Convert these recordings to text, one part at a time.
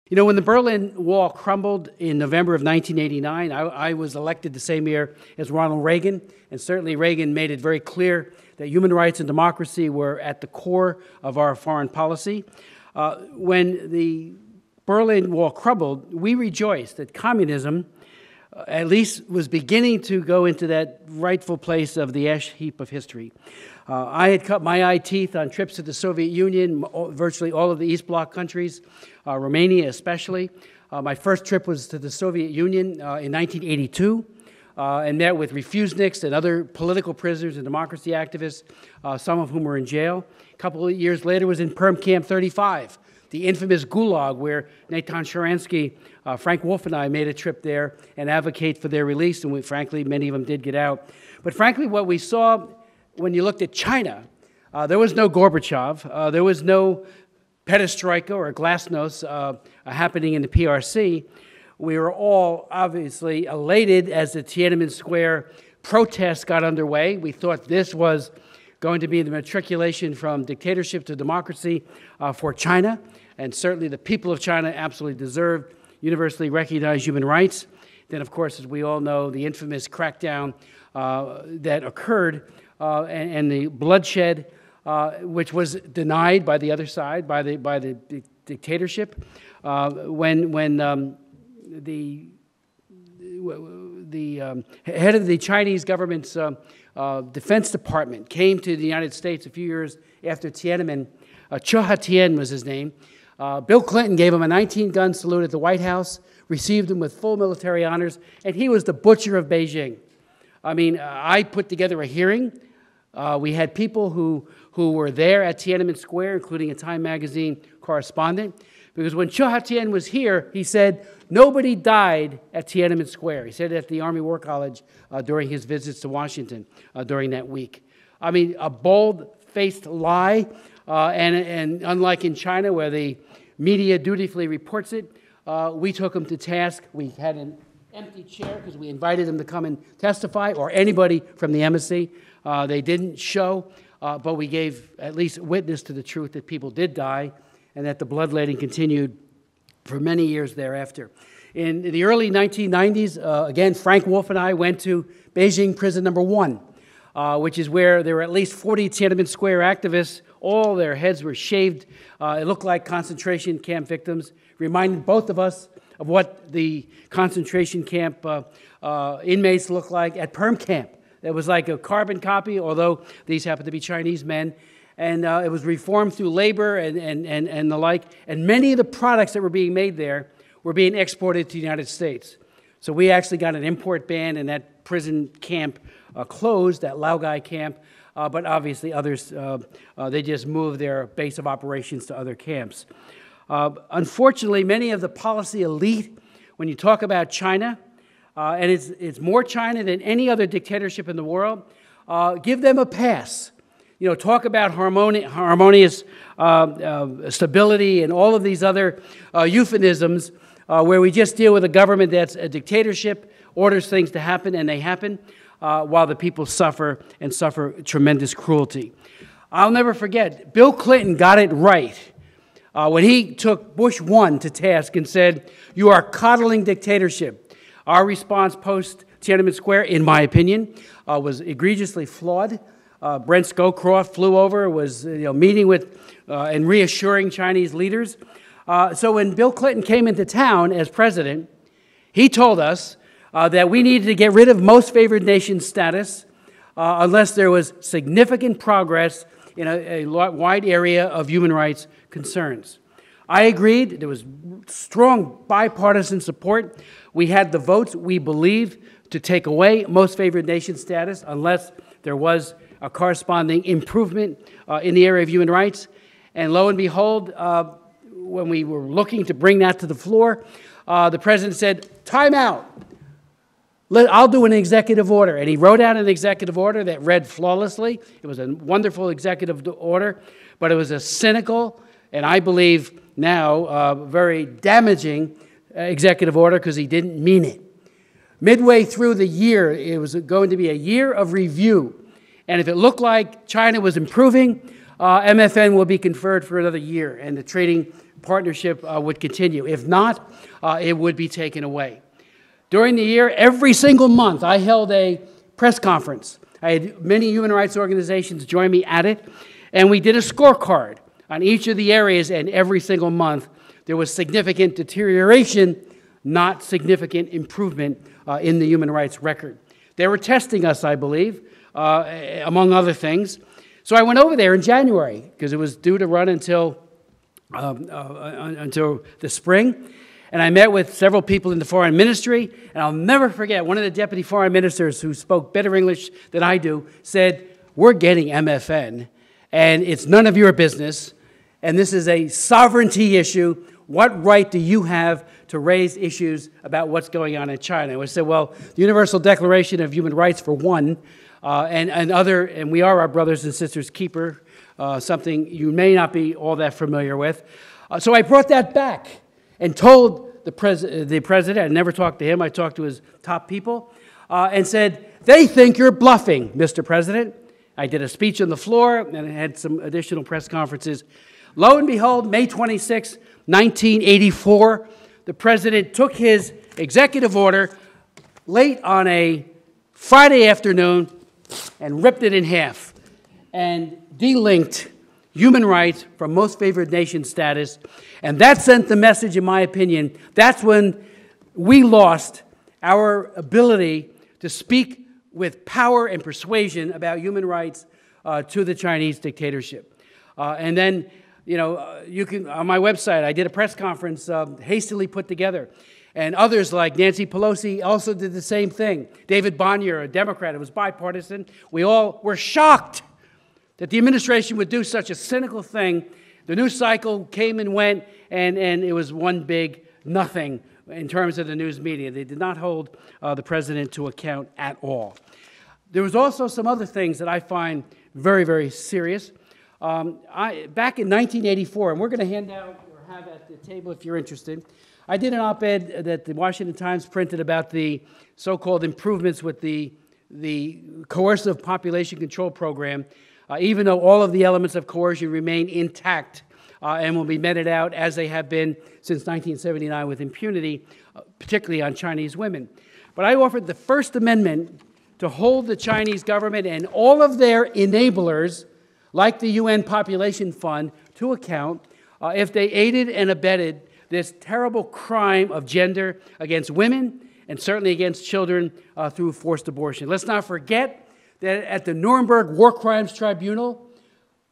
You know, when the Berlin Wall crumbled in November of 1989, I was elected the same year as Ronald Reagan, and certainly Reagan made it very clear that human rights and democracy were at the core of our foreign policy. When the Berlin Wall crumbled, we rejoiced that communism at least was beginning to go into that rightful place of the ash heap of history. I had cut my eye teeth on trips to the Soviet Union, virtually all of the East Bloc countries, Romania especially. My first trip was to the Soviet Union in 1982 and met with refuseniks and other political prisoners and democracy activists, some of whom were in jail. A couple of years later was in Perm Camp 35, the infamous Gulag, where Natan Sharansky, Frank Wolf and I made a trip there and advocate for their release, and frankly, many of them did get out. But frankly, what we saw when you looked at China, there was no Gorbachev, there was no perestroika or glasnost happening in the PRC. We were all obviously elated as the Tiananmen Square protests got underway. We thought this was going to be the matriculation from dictatorship to democracy for China, and certainly the people of China absolutely deserved universally recognized human rights. Then, of course, as we all know, the infamous crackdown that occurred and the bloodshed, which was denied by the other side, by the dictatorship, when the head of the Chinese government's Defense Department came to the United States a few years after Tiananmen. Che Ha-tien was his name. Bill Clinton gave him a 19-gun salute at the White House, received him with full military honors, and he was the butcher of Beijing. I mean, I put together a hearing. We had people who were there at Tiananmen Square, including a Time magazine correspondent, because when Che Ha-tien was here, he said, nobody died at Tiananmen Square. He said it at the Army War College during his visits to Washington during that week. I mean, a bold-faced lie, and unlike in China where the media dutifully reports it, we took him to task. We had an empty chair because we invited him to come and testify, or anybody from the embassy. They didn't show, but we gave at least witness to the truth that people did die and that the bloodletting continued for many years thereafter. In the early 1990s, again, Frank Wolf and I went to Beijing Prison Number 1, which is where there were at least 40 Tiananmen Square activists. All their heads were shaved. It looked like concentration camp victims. Reminded both of us of what the concentration camp inmates looked like at Perm Camp. It was like a carbon copy, although these happened to be Chinese men. And it was reformed through labor and the like. And many of the products that were being made there were being exported to the United States. So we actually got an import ban, and that prison camp closed, that Laogai camp. But obviously others, they just moved their base of operations to other camps. Unfortunately, many of the policy elite, when you talk about China, and it's more China than any other dictatorship in the world, give them a pass. You know, talk about harmonious stability and all of these other euphemisms where we just deal with a government that's a dictatorship, orders things to happen, and they happen, while the people suffer and suffer tremendous cruelty. I'll never forget, Bill Clinton got it right when he took Bush 1 to task and said, you are coddling dictatorship. Our response post-Tiananmen Square, in my opinion, was egregiously flawed. Brent Scowcroft flew over, was meeting with and reassuring Chinese leaders. So when Bill Clinton came into town as president, he told us that we needed to get rid of most favored nation status unless there was significant progress in a wide area of human rights concerns. I agreed. There was strong bipartisan support. We had the votes, we believe, to take away most favored nation status unless there was a corresponding improvement in the area of human rights. And lo and behold, when we were looking to bring that to the floor, the president said, time out. I'll do an executive order. And he wrote out an executive order that read flawlessly. It was a wonderful executive order, but it was a cynical, and I believe now very damaging executive order because he didn't mean it. Midway through the year, it was going to be a year of review. And if it looked like China was improving, MFN will be conferred for another year, and the trading partnership would continue. If not, it would be taken away. During the year, every single month, I held a press conference. I had many human rights organizations join me at it, and we did a scorecard on each of the areas, and every single month there was significant deterioration, not significant improvement in the human rights record. They were testing us, I believe, among other things. So I went over there in January, because it was due to run until the spring. And I met with several people in the foreign ministry, and I'll never forget, one of the deputy foreign ministers who spoke better English than I do said, "We're getting MFN, and it's none of your business, and this is a sovereignty issue. What right do you have to raise issues about what's going on in China?" And I said, well, the Universal Declaration of Human Rights, for one, and we are our brothers and sisters' keeper, something you may not be all that familiar with. So I brought that back and told the president, I never talked to him, I talked to his top people, and said, "They think you're bluffing, Mr. President." I did a speech on the floor, and I had some additional press conferences. Lo and behold, May 26, 1984, the president took his executive order late on a Friday afternoon and ripped it in half and delinked human rights from most favored nation status. And that sent the message, in my opinion, that's when we lost our ability to speak with power and persuasion about human rights to the Chinese dictatorship. And then, you can, on my website, I did a press conference hastily put together. And others like Nancy Pelosi also did the same thing. David Bonnier, a Democrat, it was bipartisan. We all were shocked that the administration would do such a cynical thing. The news cycle came and went, and it was one big nothing in terms of the news media. They did not hold the president to account at all. There was also some other things that I find very, very serious. Back in 1984, and we're going to hand out or have at the table if you're interested, I did an op-ed that the Washington Times printed about the so-called improvements with the coercive population control program, even though all of the elements of coercion remain intact and will be meted out as they have been since 1979 with impunity, particularly on Chinese women. But I offered the First Amendment to hold the Chinese government and all of their enablers, like the UN Population Fund, to account if they aided and abetted this terrible crime of gender against women and certainly against children through forced abortion. Let's not forget that at the Nuremberg War Crimes Tribunal,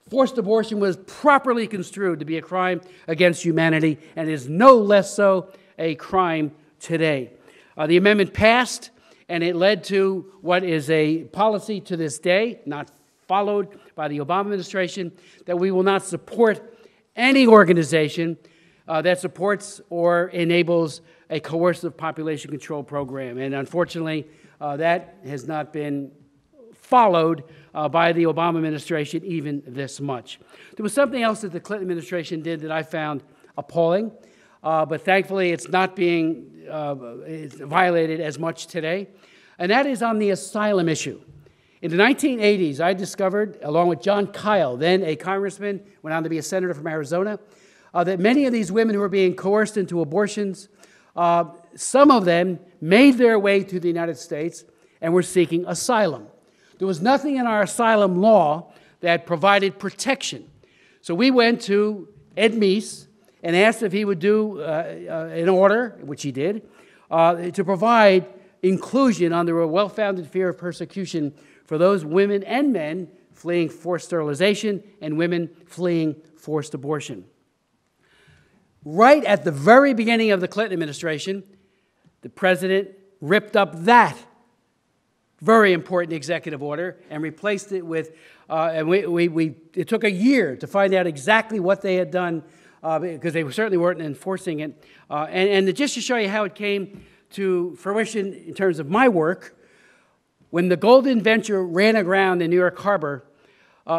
forced abortion was properly construed to be a crime against humanity and is no less so a crime today. The amendment passed, and it led to what is a policy to this day, not followed by the Obama administration, that we will not support any organization that supports or enables a coercive population control program. And unfortunately, that has not been followed by the Obama administration even this much. There was something else that the Clinton administration did that I found appalling, but thankfully it's not being violated as much today, and that is on the asylum issue. In the 1980s, I discovered, along with John Kyle, then a congressman, went on to be a senator from Arizona, that many of these women who were being coerced into abortions, some of them made their way to the United States and were seeking asylum. There was nothing in our asylum law that provided protection. So we went to Ed Meese and asked if he would do an order, which he did, to provide inclusion under a well-founded fear of persecution for those women and men fleeing forced sterilization and women fleeing forced abortion. Right at the very beginning of the Clinton administration, the president ripped up that very important executive order and replaced it with, it took a year to find out exactly what they had done because they certainly weren't enforcing it. And just to show you how it came to fruition in terms of my work, when the Golden Venture ran aground in New York Harbor,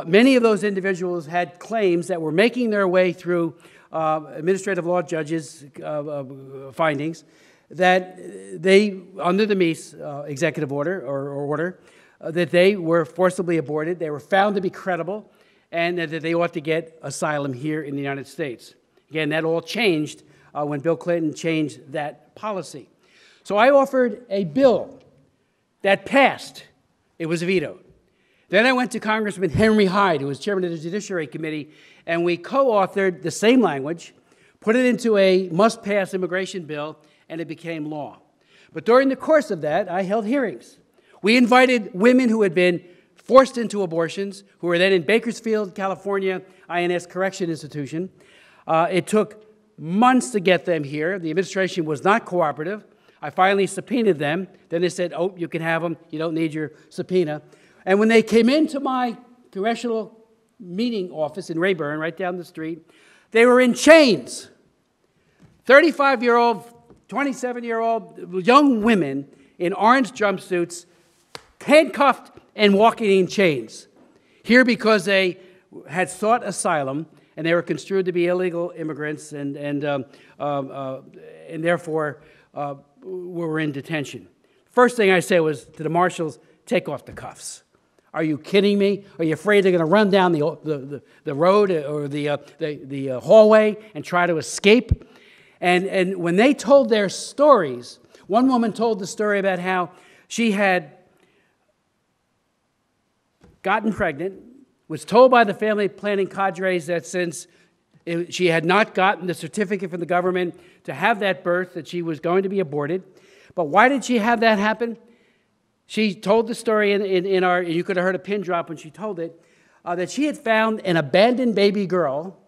many of those individuals had claims that were making their way through administrative law judges' findings that they, under the Meese executive order, that they were forcibly aborted. They were found to be credible, and that they ought to get asylum here in the United States. Again, that all changed when Bill Clinton changed that policy. So I offered a bill that passed. It was vetoed. Then I went to Congressman Henry Hyde, who was chairman of the Judiciary Committee, and we co-authored the same language, put it into a must-pass immigration bill, and it became law. But during the course of that, I held hearings. We invited women who had been forced into abortions, who were then in Bakersfield, California, INS Correction Institution. It took months to get them here. The administration was not cooperative. I finally subpoenaed them. Then they said, oh, you can have them. You don't need your subpoena. And when they came into my congressional meeting office in Rayburn, right down the street, they were in chains. 35-year-old, 27-year-old young women in orange jumpsuits, handcuffed and walking in chains. Here because they had sought asylum and they were construed to be illegal immigrants and therefore were in detention. First thing I said was to the marshals, take off the cuffs. Are you kidding me? Are you afraid they're going to run down the road or the hallway and try to escape? And when they told their stories, one woman told the story about how she had gotten pregnant, was told by the family planning cadres that since she had not gotten the certificate from the government to have that birth, that she was going to be aborted. But why did she have that happen? She told the story in our, you could have heard a pin drop when she told it, that she had found an abandoned baby girl.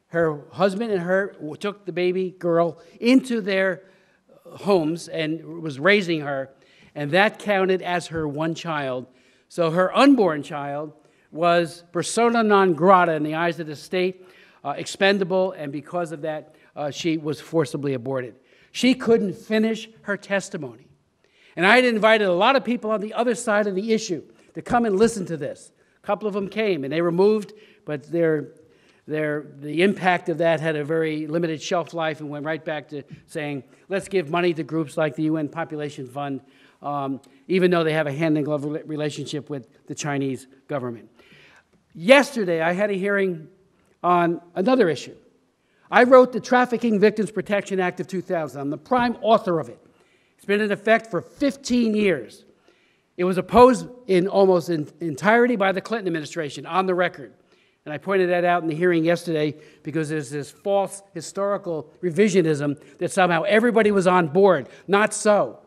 Her husband and her took the baby girl into their homes and was raising her, and that counted as her one child. So her unborn child was persona non grata in the eyes of the state, expendable, and because of that, she was forcibly aborted. She couldn't finish her testimony. And I had invited a lot of people on the other side of the issue to come and listen to this. A couple of them came, and they were moved, but the impact of that had a very limited shelf life and went right back to saying, let's give money to groups like the UN Population Fund, even though they have a hand-in-glove relationship with the Chinese government. Yesterday, I had a hearing on another issue. I wrote the Trafficking Victims Protection Act of 2000. I'm the prime author of it. It's been in effect for 15 years. It was opposed in almost entirety by the Clinton administration, on the record. And I pointed that out in the hearing yesterday because there's this false historical revisionism that somehow everybody was on board. Not so.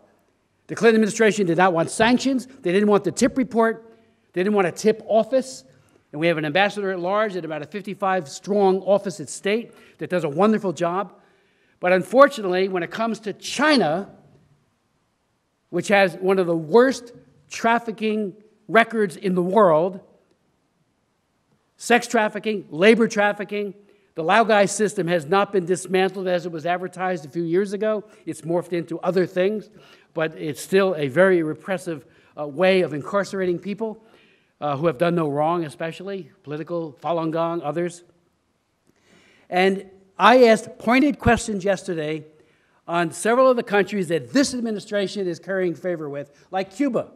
The Clinton administration did not want sanctions. They didn't want the tip report. They didn't want a tip office. And we have an ambassador at large at about a 55-strong office at state that does a wonderful job. But unfortunately, when it comes to China, which has one of the worst trafficking records in the world, sex trafficking, labor trafficking, the Laogai system has not been dismantled as it was advertised a few years ago. It's morphed into other things, but it's still a very repressive way of incarcerating people who have done no wrong, especially political, Falun Gong, others. And I asked pointed questions yesterday on several of the countries that this administration is currying favor with, like Cuba.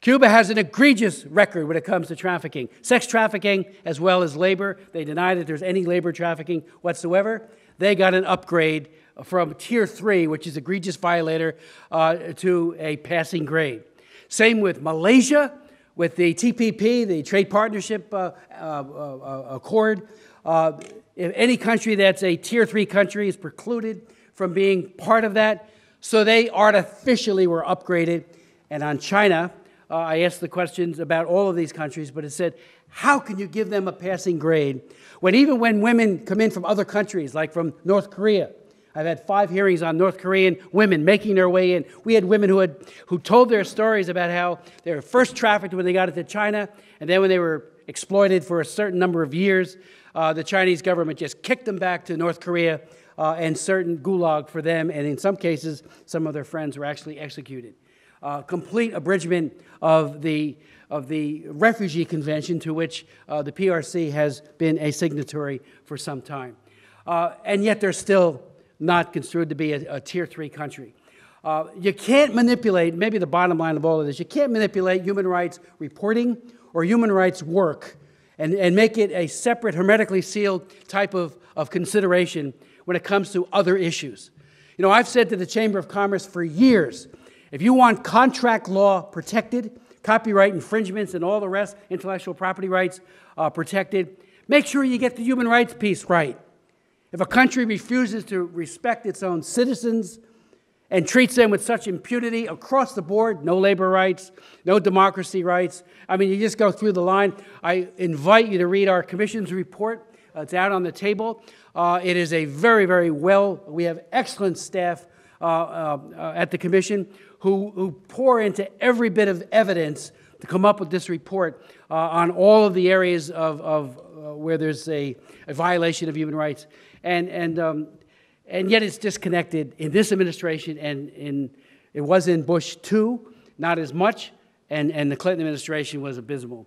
Cuba has an egregious record when it comes to trafficking, sex trafficking as well as labor. They deny that there's any labor trafficking whatsoever. They got an upgrade from Tier 3, which is egregious violator, to a passing grade. Same with Malaysia, with the TPP, the Trade Partnership Accord. Any country that's a Tier 3 country is precluded from being part of that. So they artificially were upgraded. And on China, I asked the questions about all of these countries, but it said, how can you give them a passing grade when even when women come in from other countries, like from North Korea? I've had 5 hearings on North Korean women making their way in. We had women who told their stories about how they were first trafficked when they got into China, and then when they were exploited for a certain number of years, the Chinese government just kicked them back to North Korea and certain gulag for them, and in some cases, some of their friends were actually executed. Complete abridgment of the Refugee Convention to which the PRC has been a signatory for some time. And yet they're still not construed to be a Tier 3 country. You can't manipulate, maybe the bottom line of all of this, you can't manipulate human rights reporting or human rights work and make it a separate, hermetically sealed type of consideration when it comes to other issues. You know, I've said to the Chamber of Commerce for years, if you want contract law protected, copyright infringements and all the rest, intellectual property rights protected, make sure you get the human rights piece right. If a country refuses to respect its own citizens and treats them with such impunity across the board, no labor rights, no democracy rights, I mean, you just go through the line. I invite you to read our commission's report. It's out on the table. It is a very, very we have excellent staff at the commission who pour into every bit of evidence to come up with this report on all of the areas of where there's a violation of human rights. And yet it's disconnected in this administration, and it was in Bush 2, not as much, and the Clinton administration was abysmal.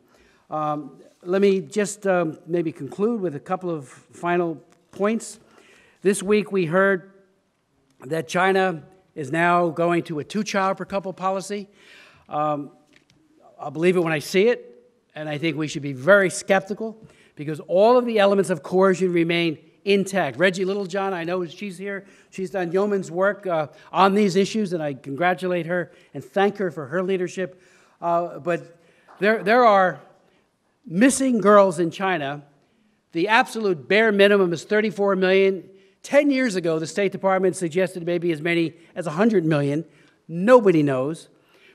Let me just maybe conclude with a couple of final points. This week we heard that China is now going to a two-child per couple policy. I'll believe it when I see it, and I think we should be very skeptical because all of the elements of coercion remain intact. Reggie Littlejohn, I know she's here. She's done yeoman's work on these issues, and I congratulate her and thank her for her leadership. But there are missing girls in China. The absolute bare minimum is 34 million. 10 years ago, the State Department suggested maybe as many as 100 million. Nobody knows.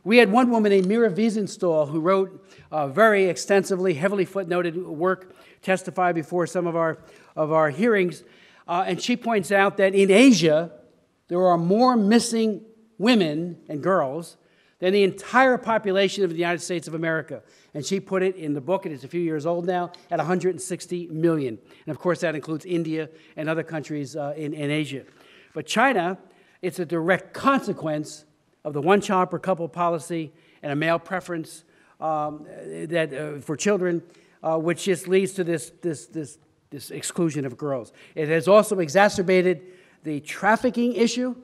We had one woman named Mira Wiesenstahl who wrote very extensively, heavily footnoted work, testify before some of our hearings, and she points out that in Asia, there are more missing women and girls than the entire population of the United States of America. And she put it in the book, and it's a few years old now, at 160 million. And of course, that includes India and other countries in Asia. But China, it's a direct consequence of the one-child per couple policy and a male preference for children, which just leads to this exclusion of girls. It has also exacerbated the trafficking issue.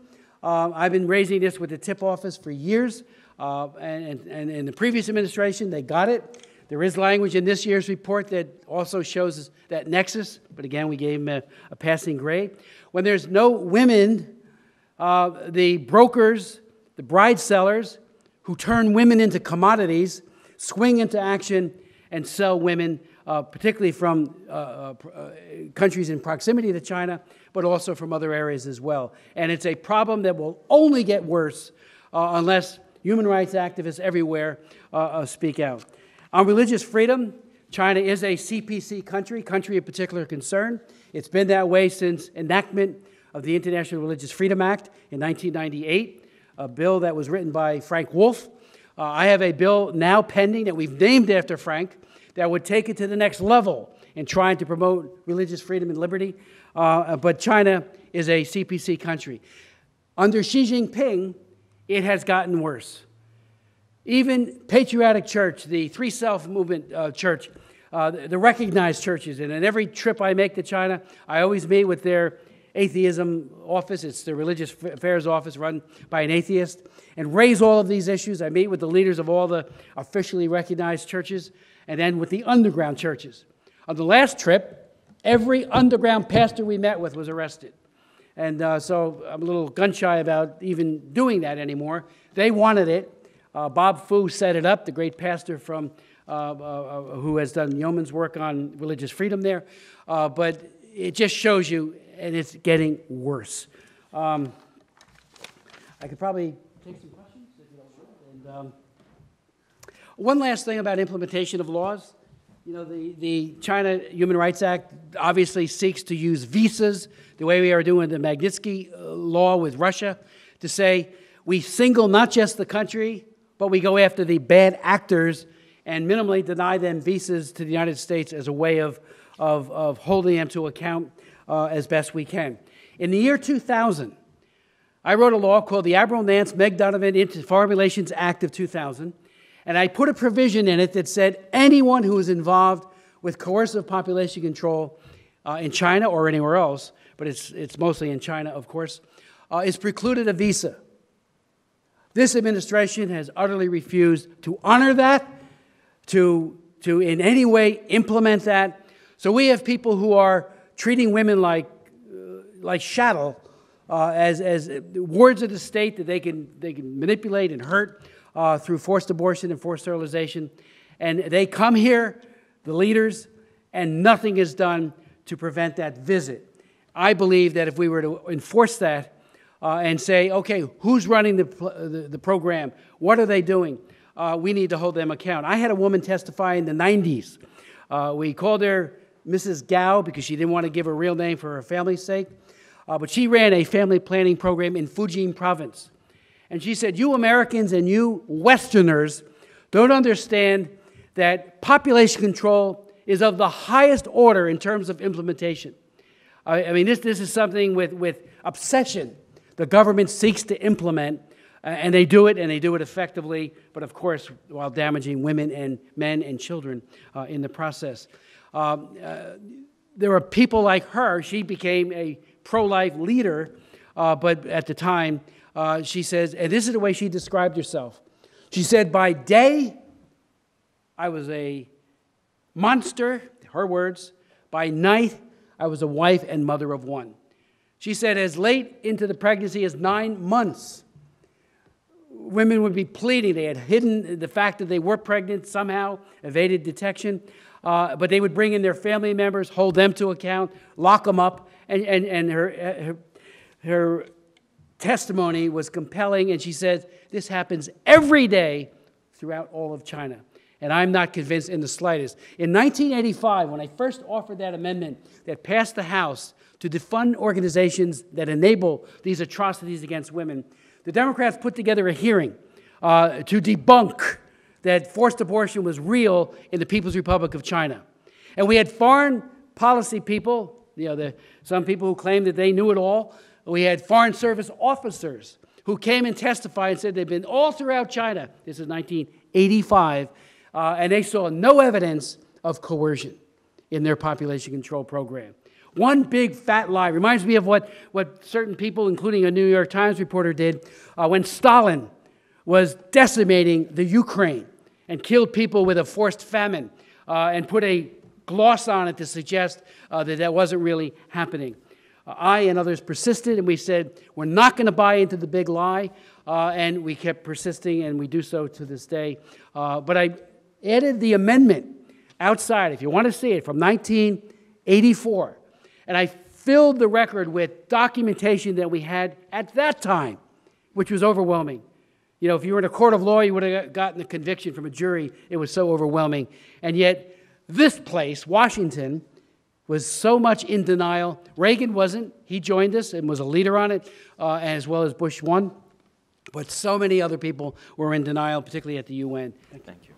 I've been raising this with the TIP office for years, and in the previous administration, they got it. There is language in this year's report that also shows that nexus, but again, we gave them a passing grade. When there's no women, the brokers, the bride sellers who turn women into commodities, swing into action and sell women, particularly from countries in proximity to China, but also from other areas as well. And it's a problem that will only get worse unless human rights activists everywhere speak out. On religious freedom, China is a CPC country of particular concern. It's been that way since enactment of the International Religious Freedom Act in 1998, a bill that was written by Frank Wolf. I have a bill now pending that we've named after Frank that would take it to the next level in trying to promote religious freedom and liberty. But China is a CPC country. Under Xi Jinping, it has gotten worse. Even patriotic church, the Three Self Movement church, the recognized churches, and in every trip I make to China, I always meet with their atheism office. It's the religious affairs office run by an atheist, and raise all of these issues. I meet with the leaders of all the officially recognized churches, and then with the underground churches. On the last trip, every underground pastor we met with was arrested. And so I'm a little gun-shy about even doing that anymore. They wanted it. Bob Fu set it up, the great pastor from who has done yeoman's work on religious freedom there. But it just shows you, and it's getting worse. I could probably take some questions if you don't mind. And one last thing about implementation of laws. You know, the China Human Rights Act obviously seeks to use visas, the way we are doing the Magnitsky law with Russia, to say we single not just the country, but we go after the bad actors and minimally deny them visas to the United States as a way of holding them to account as best we can. In the year 2000, I wrote a law called the Abril-Nance-Meg Donovan Foreign Relations Act of 2000, and I put a provision in it that said anyone who is involved with coercive population control in China or anywhere else, but it's mostly in China, of course, is precluded a visa. This administration has utterly refused to honor that, to to in any way implement that. So we have people who are treating women like chattel, as wards of the state that they can manipulate and hurt through forced abortion and forced sterilization. And they come here, the leaders, and nothing is done to prevent that visit. I believe that if we were to enforce that and say, okay, who's running the program? What are they doing? We need to hold them account. I had a woman testify in the 90s. We called her Mrs. Gao because she didn't want to give her real name for her family's sake. But she ran a family planning program in Fujian province. And she said, you Americans and you Westerners don't understand that population control is of the highest order in terms of implementation. I mean, this is something with obsession the government seeks to implement, and they do it effectively, but of course, while damaging women and men and children in the process. There are people like her. She became a pro-life leader, but at the time, she says, and this is the way she described herself. She said, by day, I was a monster, her words. By night, I was a wife and mother of one. She said as late into the pregnancy as 9 months, women would be pleading. They had hidden the fact that they were pregnant, somehow evaded detection, but they would bring in their family members, hold them to account, lock them up, and her testimony was compelling, and she said, this happens every day throughout all of China. And I'm not convinced in the slightest. In 1985, when I first offered that amendment that passed the House to defund organizations that enable these atrocities against women, the Democrats put together a hearing to debunk that forced abortion was real in the People's Republic of China. And we had foreign policy people, some people who claimed that they knew it all. We had Foreign Service officers who came and testified and said they've been all throughout China. This is 1985. And they saw no evidence of coercion in their population control program. One big fat lie reminds me of what certain people, including a New York Times reporter, did when Stalin was decimating the Ukraine and killed people with a forced famine and put a gloss on it to suggest that wasn't really happening. I and others persisted, and we said, we're not going to buy into the big lie, and we kept persisting, and we do so to this day. But I added the amendment outside, if you want to see it, from 1984. And I filled the record with documentation that we had at that time, which was overwhelming. You know, if you were in a court of law, you would have gotten a conviction from a jury. It was so overwhelming. And yet, this place, Washington, was so much in denial. Reagan wasn't. He joined us and was a leader on it, as well as Bush 1. But so many other people were in denial, particularly at the UN. Thank you.